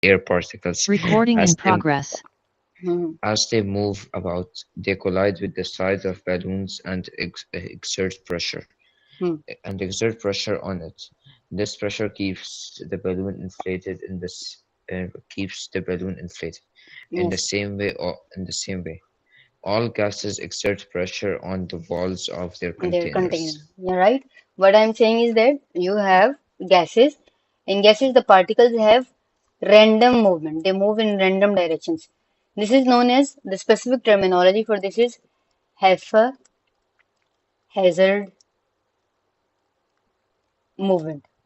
air particles. Recording in As they, progress. Hmm. as they move about, they collide with the sides of balloons and exert pressure. Hmm. On it. This pressure keeps the balloon inflated keeps the balloon inflated. Yes, In the same way, all gases exert pressure on the walls of their their container. containers. You're right. What I'm saying is that you have gases. In gases, the particles have random movement. They move in random directions. This is known as the specific terminology for this is haphazard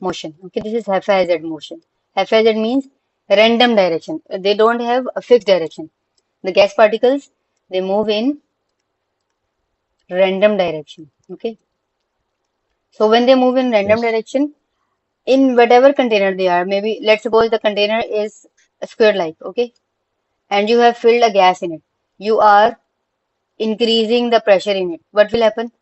motion. Okay, this is haphazard motion. Haphazard means random direction. They don't have a fixed direction. The gas particles they move in random direction. Okay, so when they move in random Yes. direction, in whatever container they are, maybe let's suppose the container is a square like, okay, and you have filled a gas in it. You are increasing the pressure in it. What will happen?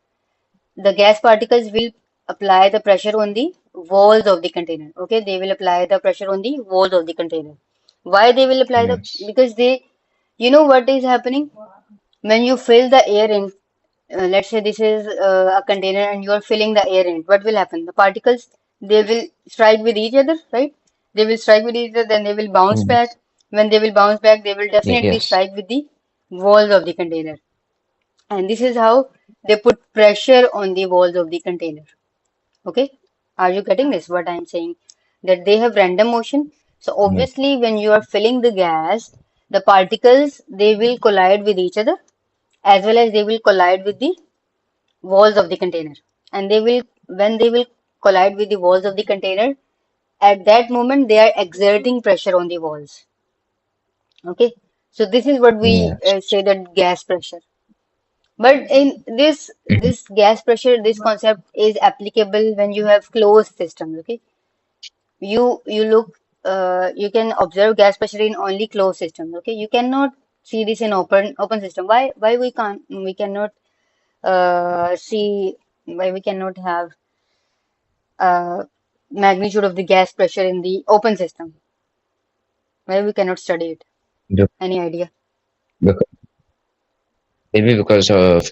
The gas particles will apply the pressure on the walls of the container. Okay, they will apply the pressure on the walls of the container. Why they will apply the Yes. because they, you know what is happening when you fill the air in. Let's say this is a container and you are filling the air in it. What will happen? The particles they will strike with each other, right? They will strike with each other, then they will bounce back. Yes. When they will bounce back, they will definitely Yes. strike with the walls of the container. And this is how they put pressure on the walls of the container. Okay, are you getting this? What I'm saying that they have random motion. So Yes. obviously, when you are filling the gas, the particles they will collide with each other as well as they will collide with the walls of the container. And they will when they will collide with the walls of the container, at that moment they are exerting pressure on the walls. Okay, so this is what we Yes. say that gas pressure. But in this gas pressure, this concept is applicable when you have closed systems. Okay, you look you can observe gas pressure in only closed systems. Okay, you cannot see this in open system. Why we cannot see why we cannot have magnitude of the gas pressure in the open system? Why we cannot study it? Be- Any idea? bec- Maybe because of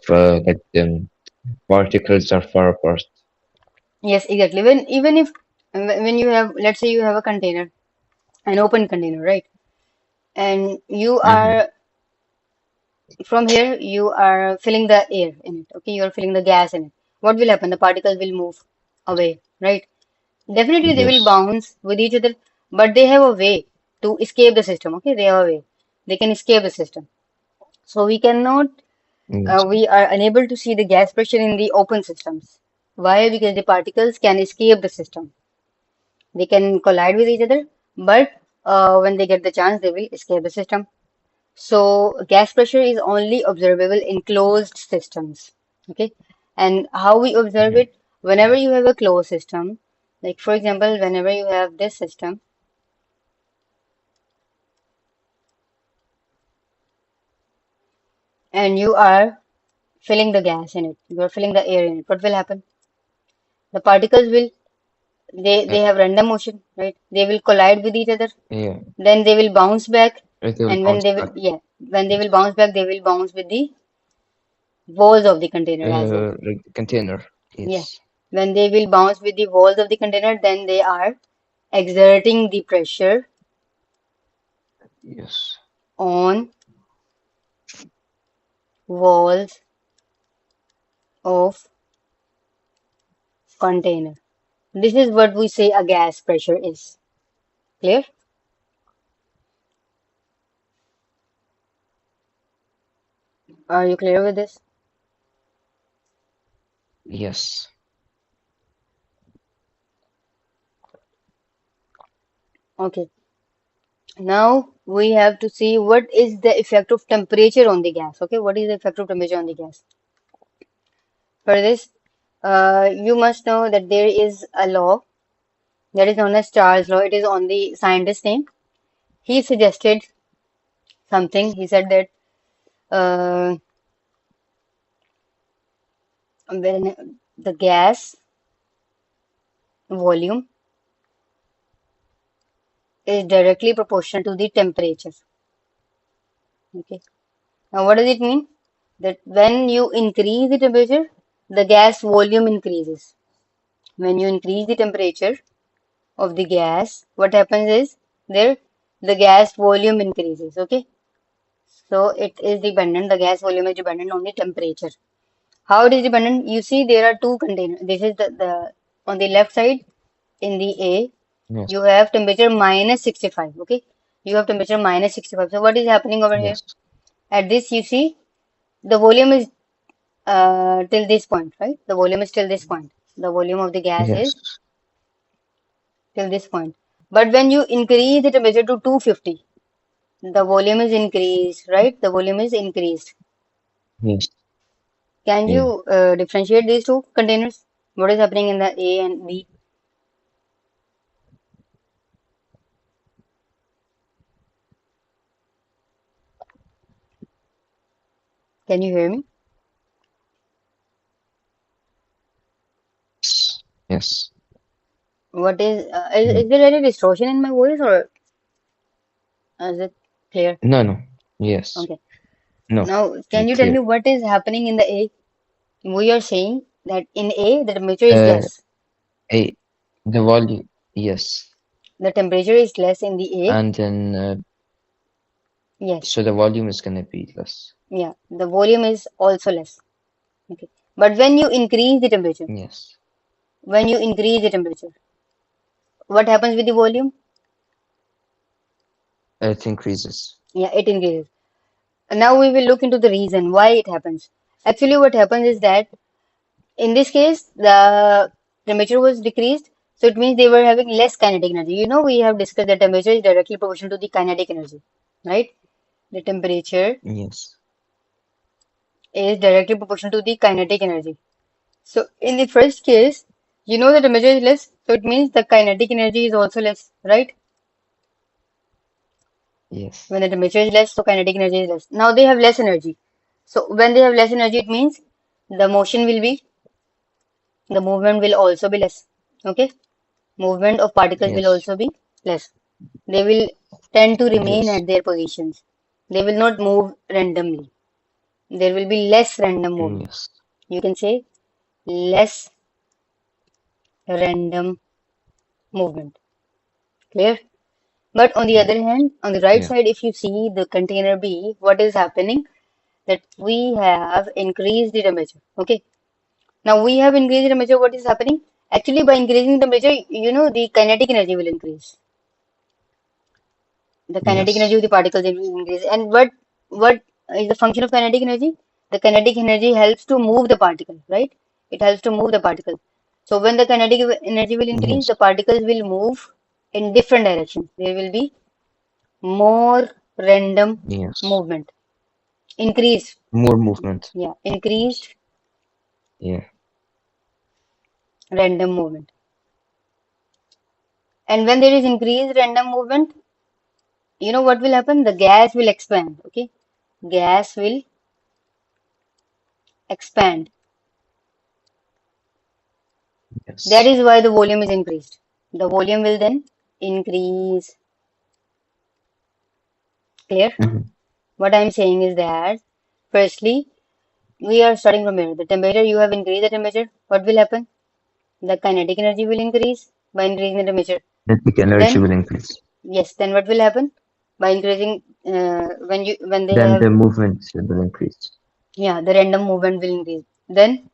particles are far apart. Yes, exactly. When even if when you have let's say you have a container, an open container, right? And you Hmm. are from here you are filling the air in it. Okay, you are filling the gas in it. What will happen? The particles will move away, right? Definitely they will Yes. bounce with each other, but they have a way to escape the system. Okay, they have a way. They can escape the system. So we cannot, Yes. we are unable to see the gas pressure in the open systems. Why? Because the particles can escape the system. They can collide with each other, but when they get the chance, they will escape the system. So gas pressure is only observable in closed systems. Okay. And how we observe Hmm. it, whenever you have a closed system, like for example, whenever you have this system and you are filling the gas in it, you are filling the air in it, what will happen? The particles will Uh, they have random motion, right? They will collide with each other, yeah. then they will bounce back, It will and when bounce they will back. yeah, when they will bounce back, they will bounce with the walls of the container as well. Like the container. Yeah. Yes. When they will bounce with the walls of the container, then they are exerting the pressure Yes. on walls of container. This is what we say a gas pressure is. Clear? Are you clear with this? Yes. Okay. Now we have to see what is the effect of temperature on the gas. Okay, what is the effect of temperature on the gas? For this, you must know that there is a law that is known as Charles law. It is on the scientist's name. He suggested something. He said that when the gas volume is directly proportional to the temperature. Okay. Now, what does it mean? That when you increase the temperature, the gas volume increases. When you increase the temperature of the gas, what happens is there the gas volume increases. Okay. So it is dependent, the gas volume is dependent on the temperature. How it is dependent? You see, there are two containers. This is the on the left side in the A, Yes. you have temperature minus 65. Okay. You have temperature minus 65. So what is happening over here? Yes. At this, you see, the volume is till this point, right? The volume is till this point. The volume of the gas is Yes. till this point. But when you increase the temperature to 250, the volume is increased, right? The volume is increased. Yes. Can Yeah. you differentiate these two containers? What is happening in the A and B? Can you hear me? Yes. What Mm. is there any distortion in my voice or is it clear? No, no. Yes. Okay. No. Now, can you tell me Clear. what is happening in the A? We are saying that in A, the temperature is Uh, less. a the volume. Yes. The temperature is less in the A. And then Yes. so the volume is gonna be less. Yeah. The volume is also less. Okay. But when you increase the temperature, Yes. when you increase the temperature, what happens with the volume? It increases. Yeah, it increases. Now we will look into the reason why it happens. Actually, what happens is that in this case, the temperature was decreased, so it means they were having less kinetic energy. You know, we have discussed that temperature is directly proportional to the kinetic energy, right? The temperature Yes. is directly proportional to the kinetic energy. So in the first case, you know the temperature is less, so it means the kinetic energy is also less, right? Yes. When the temperature is less, so kinetic energy is less. Now they have less energy. So when they have less energy, it means the motion will be, the movement will also be less. Okay? Movement of particles will Yes. also be less. They will tend to remain Yes. at their positions. They will not move randomly. There will be less random movement. Yes. You can say less random movement. Clear? But on the Yeah. other hand, on the right Yeah. side, if you see the container B, what is happening? That we have increased the temperature. Okay. Now we have increased the temperature. What is happening? Actually, by increasing the temperature, you know, the kinetic energy will increase. The kinetic energy of Yes. the particles will increase. And what is the function of kinetic energy? The kinetic energy helps to move the particle, right? It helps to move the particle. So when the kinetic energy will increase, Yes. the particles will move in different directions. There will be more random Yes. movement. Increased, More movement. yeah, increased Yeah. random movement. And when there is increased random movement, you know what will happen? The gas will expand. Okay, gas will expand. That Yes. is why the volume is increased. The volume will then increase. Clear? Mhm. What I'm saying is that, firstly, we are starting from here. The temperature, you have increased the temperature. What will happen? The kinetic energy will increase by increasing the temperature. Kinetic energy Then, will increase. yes, then what will happen? By increasing, when they Then have, the movement will increase. yeah, the random movement will increase. Then,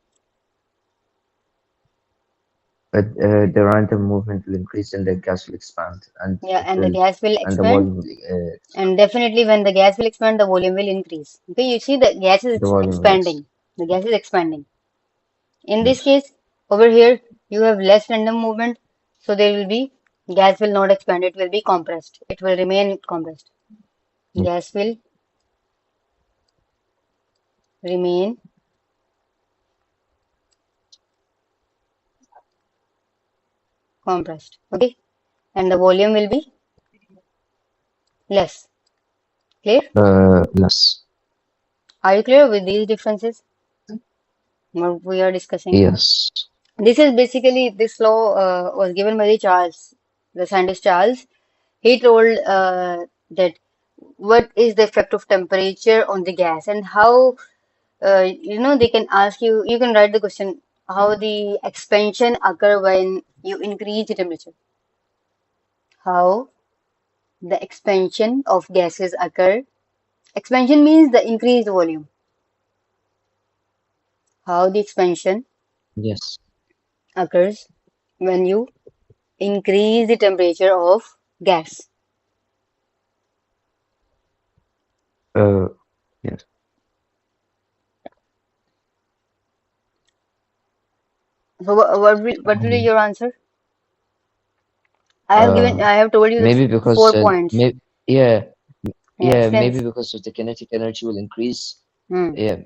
But the random movement will increase and the gas will expand and yeah, it and the will gas will and the expand. volume will expand. And definitely, when the gas will expand, the volume will increase. Okay, you see, the gas is The volume will expanding. expand. The gas is expanding. In this Yes. case, over here, you have less random movement, so there will be gas will not expand, it will be compressed. It will remain compressed. Yes. Gas will remain compressed. Okay, and the volume will be less. Clear? Less. Are you clear with these differences? What we are discussing. Yes. This is basically this law was given by the Charles, the scientist Charles. He told that what is the effect of temperature on the gas and how they can ask you, you can write the question, how the expansion occur when you increase the temperature. How the expansion of gases occur. Expansion means the increased volume. How the expansion Yes. occurs when you increase the temperature of gas. Uh, yes. So what will be Um, your answer? uh, I have told you the maybe because 4 points. yeah, Yeah, maybe explains. because of the kinetic energy will increase. Hmm. Yeah,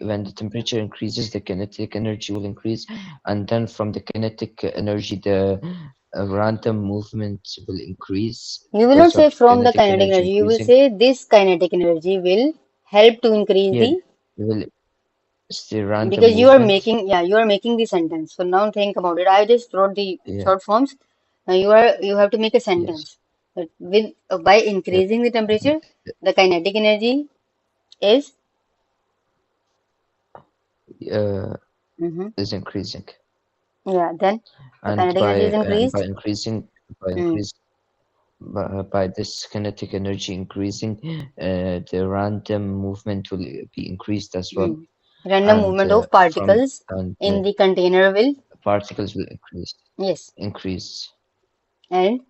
when the temperature increases, the kinetic energy will increase, and then from the kinetic energy, the random movement will increase You will not because say of from the kinetic kinetic energy energy. You will increasing. say this kinetic energy will help to increase Yeah, the it will it's the random because you are movement. making you are making the sentence. So now think about it. I just wrote the Yeah, short forms. Now you have to make a yes, sentence. That with by yeah, increasing the and, temperature, the kinetic energy is uh, hmm is increasing, yeah. Then the and kinetic energy is by increased. increasing by Hmm. increase by this kinetic energy increasing, the random movement will be increased as well, Hmm. Random and movement of from particles and in the container will particles will yes, increase, and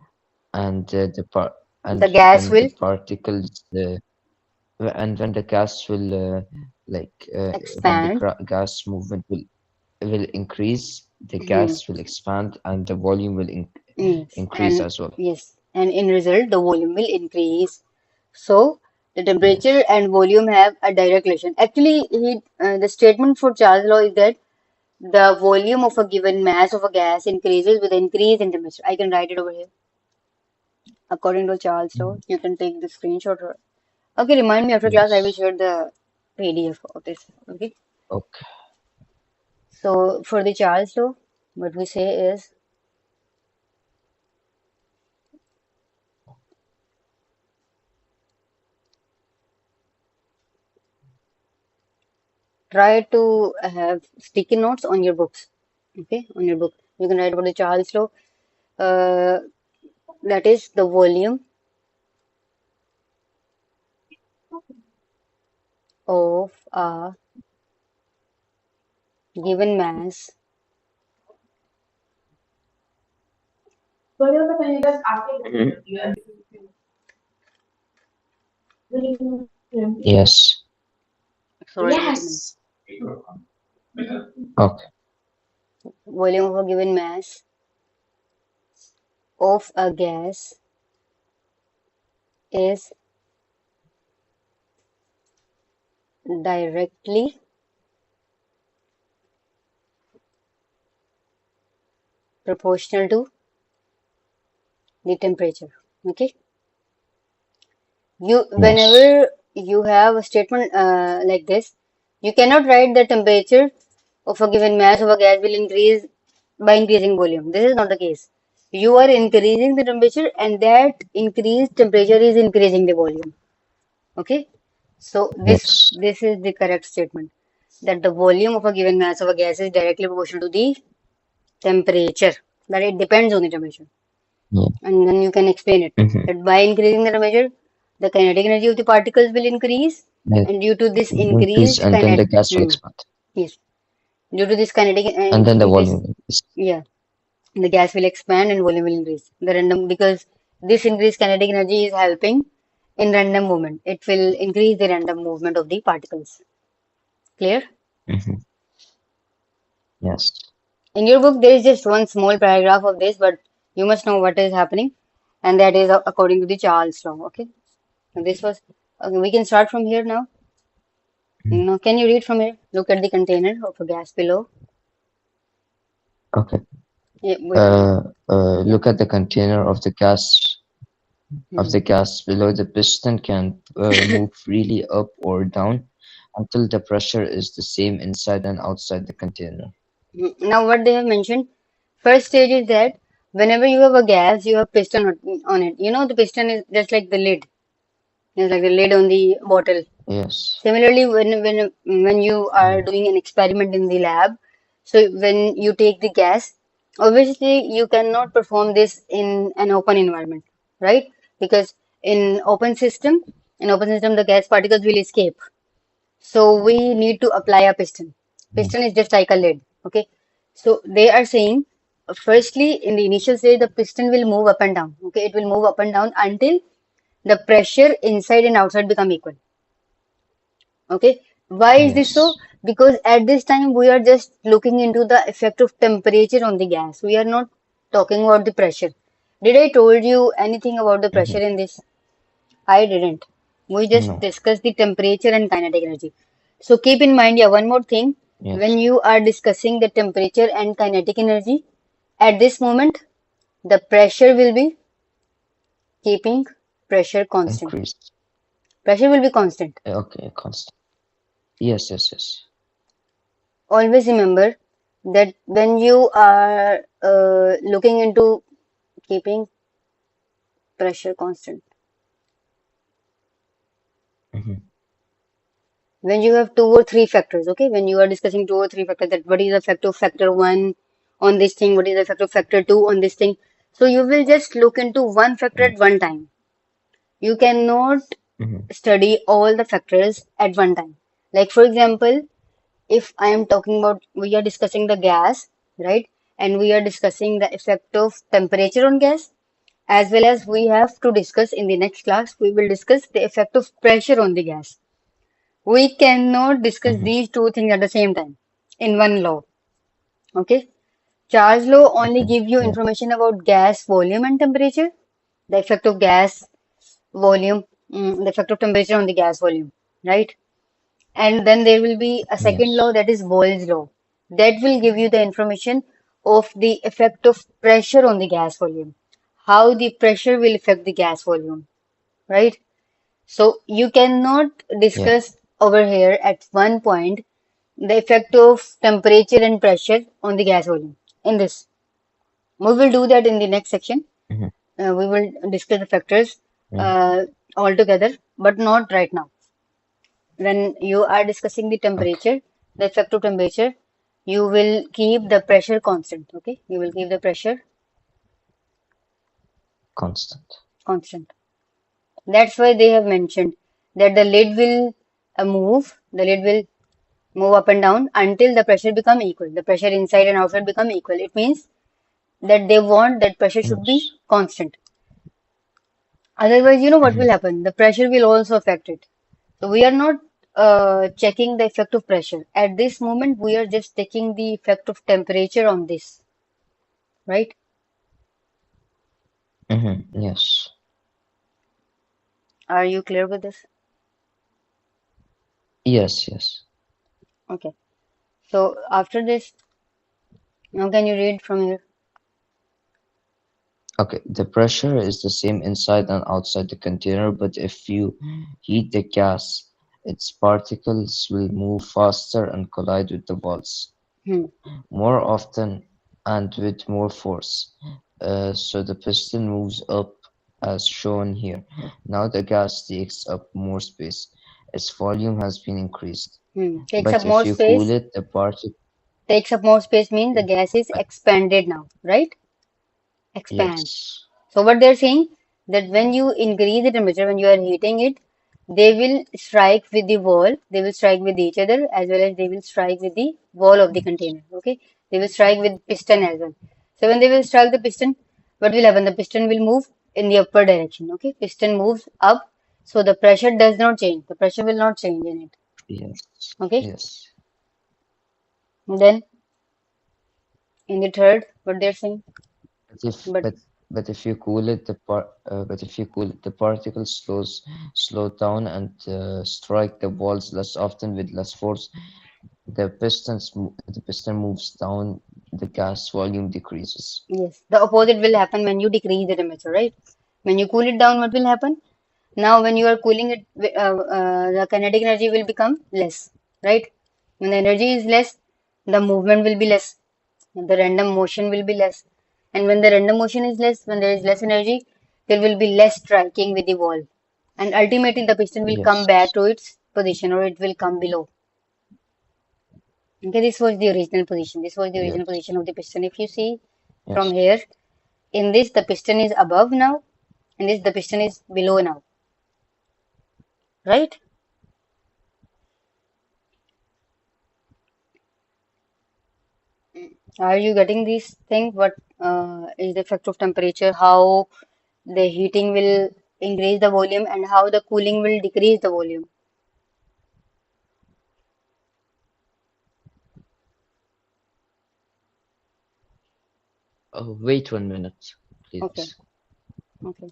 and the part the and gas when the will particles and when the gas will like when the expand. gas movement will increase, the Hmm. gas will expand and the volume will Yes, increase as well. and in result, the volume will increase. So the temperature Yes, and volume have a direct relation. Actually, the statement for Charles law is that the volume of a given mass of a gas increases with increase in temperature. I can write it over here. According to Charles law, you can take the screenshot. Okay, remind me after class. I will yes. share the PDF of this. Okay. Okay. So for the Charles law, what we say is try to have sticky notes on your books. Okay, on your book. You can write about the Charles law. Uh, that is the volume of a given mass Mhm. Yes. sorry wait a minute Okay. volume of a given mass of a gas is directly proportional to the temperature. Okay, you whenever Yes. you have a statement like this, you cannot write the temperature of a given mass of a gas will increase by increasing volume. This is not the case. You are increasing the temperature and that increased temperature is increasing the volume. Okay, so Yes. this is the correct statement that the volume of a given mass of a gas is directly proportional to the temperature. That it depends on the temperature, Yeah. and then you can explain it Mm-hmm. that by increasing the temperature, the kinetic energy of the particles will increase, That and due to this increase increased and then the gas will expand. yes, due to this kinetic And then the increase, volume increase. yeah, the gas will expand and volume will increase. The random because this increased kinetic energy is helping in random movement. It will increase the random movement of the particles. Clear? Mm-hmm. Yes. In your book, there is just one small paragraph of this, but you must know what is happening, and that is according to the Charles law. Okay, so this was okay. We can start from here now. Mm. Can you read from here? Look at the container of a gas below. Okay. Yeah, wait a minute. Yeah. Look at the container of Hmm. the gas below. The piston can move freely up or down until the pressure is the same inside and outside the container. Now, what they have mentioned, first stage is that Whenever you have a gas, you have piston on it. You know, the piston is just like the lid. It's like the lid on the bottle. Yes. Similarly, when you are Mhm. doing an experiment in the lab, so when you take the gas, obviously you cannot perform this in an open environment, right? Because in open system, the gas particles will escape. So we need to apply a piston. Mhm. Piston is just like a lid. Okay. So they are saying, firstly, in the initial stage, the piston will move up and down. Okay. It will move up and down until the pressure inside and outside become equal. Okay. Why is this so? Yes. Because at this time, we are just looking into the effect of temperature on the gas. We are not talking about the pressure. Did I told you anything about the pressure Mhm. in this? I didn't. We just No. discussed the temperature and kinetic energy. So keep in mind, yeah, one more thing. Yes. When you are discussing the temperature and kinetic energy, at this moment, the pressure will be keeping pressure constant. Increase. Pressure will be constant. Okay. Constant. Yes. Yes. Yes. Always remember that when you are looking into keeping pressure constant, Mhm. when you have two or three factors, okay, when you are discussing two or three factors, that what is the effect of factor one on this thing, what is the effect of factor two on this thing. So you will just look into one factor Mhm. at one time. You cannot Mhm. study all the factors at one time. Like for example, if I am talking about, we are discussing the gas, right? And we are discussing the effect of temperature on gas, as well as we have to discuss in the next class, we will discuss the effect of pressure on the gas. We cannot discuss Mhm. these two things at the same time in one law. Okay. Charge law only Mhm. give you Yeah. information about gas volume and temperature, the effect of gas volume, the effect of temperature on the gas volume, right? And then there will be a second law, Yes. that is Boyle's law. That will give you the information of the effect of pressure on the gas volume, how the pressure will affect the gas volume, right? So you cannot Yeah. discuss over here at one point the effect of temperature and pressure on the gas volume in this. We will do that in the next section. Mhm. We will discuss the factors Mhm. uh, all together, but not right now. When you are discussing the Okay. temperature, the effect of temperature, you will keep the pressure constant. Okay, you will keep the pressure Constant. constant. That's why they have mentioned that the lid will the lid will move up and down until the pressure become equal. The pressure inside and outside become equal. It means that they want that pressure should be Yes. constant. Otherwise, you know what will Mhm. happen? The pressure will also affect it. So we are not checking the effect of pressure. At this moment, we are just taking the effect of temperature on this, right? Mhm. Yes. Are you clear with this? Yes. Yes. Okay. So after this, now can you read from here? Okay, the pressure is the same inside and outside the container, but if you heat the gas, its particles will move faster and collide with the walls Hmm. more often and with more force. So the piston moves up as shown here. Now the gas takes up more space. Its volume has been increased. Takes up But more if you cool space. it, the particle. Takes up more space means the gas is But expanded now, right? Expands. yes. So what they're saying that when you increase the temperature, when you are heating it, they will strike with the wall, they will strike with each other as well as they will strike with the wall of the container. Okay, they will strike with piston as well. So when they will strike the piston, what will happen? The piston will move in the upper direction. Okay, piston moves up, so the pressure does not change. The pressure will not change in it. Yes. Okay, Yes. then in the third, what they're saying, But if but but but if you cool it, but if you cool it, the particles slow down and strike the walls less often with less force. The piston moves down. The gas volume decreases. yes, the opposite will happen when you decrease the temperature, right? When you cool it down, what will happen? Now, when you are cooling it, the kinetic energy will become less, right? When the energy is less, the movement will be less, the random motion will be less. And when the random motion is less, when there is less energy, there will be less striking with the wall. And ultimately, the piston will come back Yes. to its position or it will come below. Okay, this was the original position. This was the original Yes. position of the piston. If you see from Yes. here, in this, the piston is above now, and this, the piston is below now, right? Are you getting this thing? What is the effect of temperature? How the heating will increase the volume and how the cooling will decrease the volume. Wait 1 minute, Okay, please. okay.